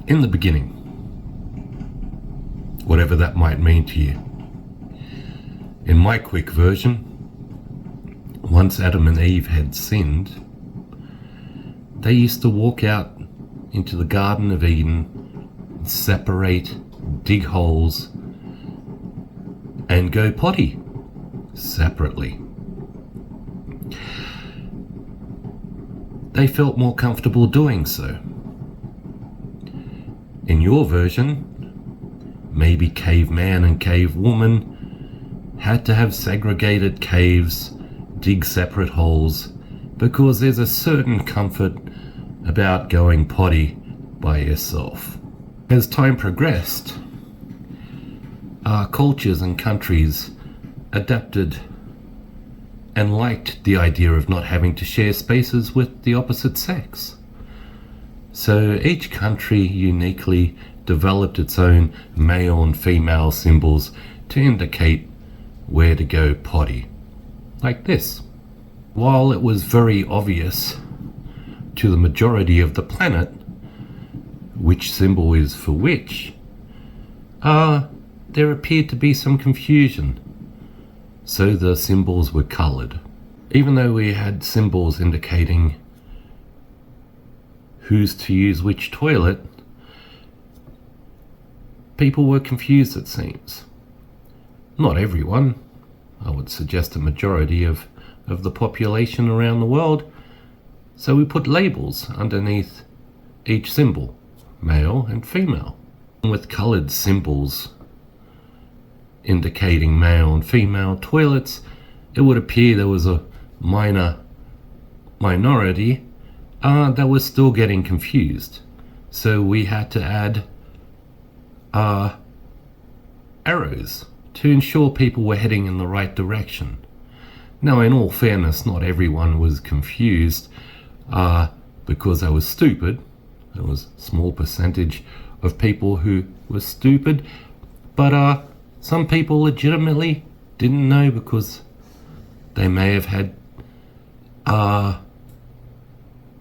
In the beginning, whatever that might mean to you. In my quick version, once Adam and Eve had sinned, they used to walk out into the Garden of Eden, separate, dig holes, and go potty separately. They felt more comfortable doing so. In your version, maybe caveman and cavewoman had to have segregated caves, dig separate holes, because there's a certain comfort about going potty by yourself. As time progressed, our cultures and countries adapted and liked the idea of not having to share spaces with the opposite sex. So each country uniquely developed its own male and female symbols to indicate where to go potty, like this. While it was very obvious to the majority of the planet which symbol is for which, there appeared to be some confusion, so the symbols were coloured. Even though we had symbols indicating who's to use which toilet, people were confused, it seems. Not everyone. I would suggest a majority of the population around the world. So we put labels underneath each symbol, male and female. With coloured symbols indicating male and female toilets, it would appear there was a minority that was still getting confused. So we had to add arrows to ensure people were heading in the right direction. Now, in all fairness, not everyone was confused because they were stupid. There was a small percentage of people who were stupid, but some people legitimately didn't know because they may have had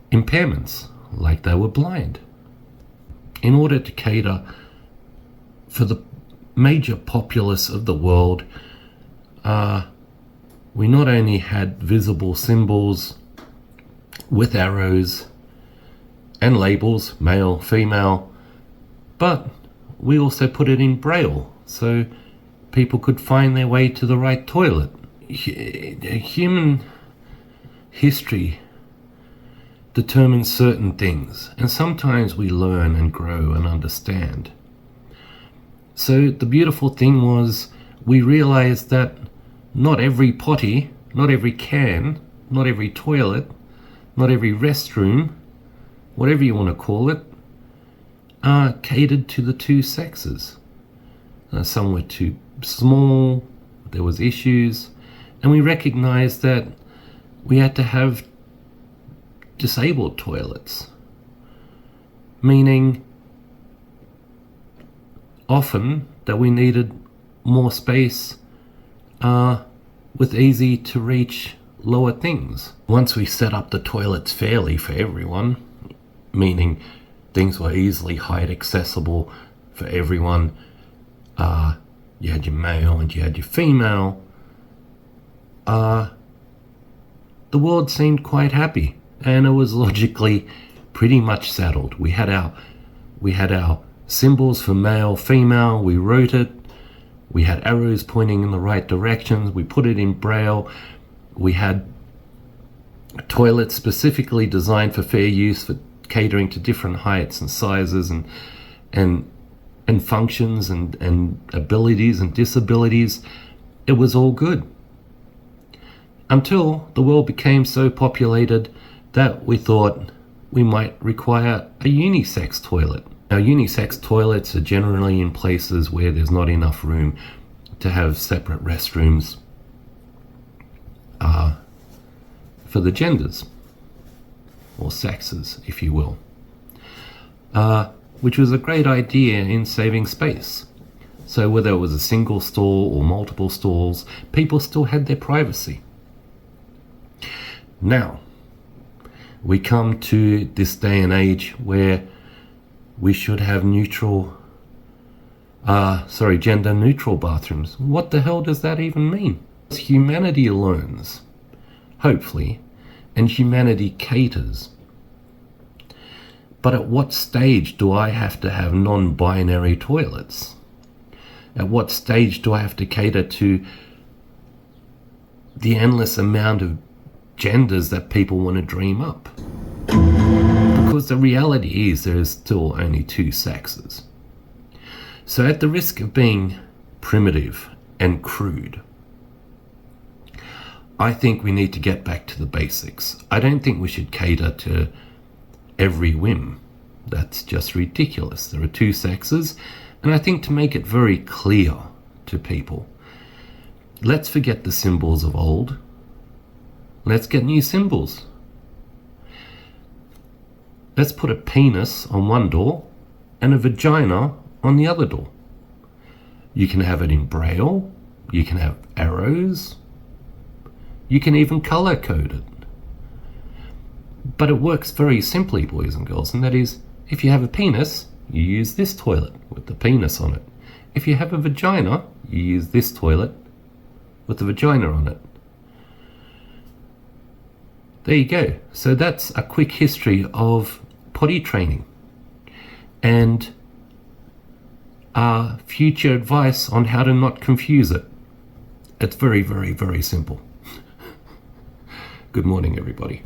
impairments, like they were blind. In order to cater for the major populace of the world, we not only had visible symbols with arrows and labels, male, female, but we also put it in Braille so people could find their way to the right toilet. Human history determines certain things, and sometimes we learn and grow and understand. So the beautiful thing was we realized that not every potty, not every can, not every toilet, not every restroom, whatever you want to call it, catered to the two sexes. Some were too small, there was issues, and we recognized that we had to have disabled toilets, meaning often that we needed more space with easy to reach lower things. Once we set up the toilets fairly for everyone, meaning things were easily height accessible for everyone, you had your male and you had your female, the world seemed quite happy, and it was logically pretty much settled. We had our symbols for male, female, we wrote it, we had arrows pointing in the right directions, we put it in Braille, we had toilets specifically designed for fair use, for catering to different heights and sizes and functions and abilities and disabilities. It was all good. Until the world became so populated that we thought we might require a unisex toilet. Now, unisex toilets are generally in places where there's not enough room to have separate restrooms for the genders, or sexes, if you will, which was a great idea in saving space. So whether it was a single stall or multiple stalls, people still had their privacy. Now, we come to this day and age where we should have gender neutral bathrooms. What the hell does that even mean? Humanity learns, hopefully, and humanity caters. But at what stage do I have to have non-binary toilets? At what stage do I have to cater to the endless amount of genders that people want to dream up? Because the reality is there is still only two sexes. So at the risk of being primitive and crude, I think we need to get back to the basics. I don't think we should cater to every whim. That's just ridiculous. There are two sexes, and I think to make it very clear to people, let's forget the symbols of old. Let's get new symbols. Let's put a penis on one door and a vagina on the other door. You can have it in Braille, you can have arrows, you can even color code it. But it works very simply, boys and girls, and that is, if you have a penis, you use this toilet with the penis on it. If you have a vagina, you use this toilet with the vagina on it. There you go. So that's a quick history of potty training and future advice on how to not confuse it. It's very, very, very simple. Good morning, everybody.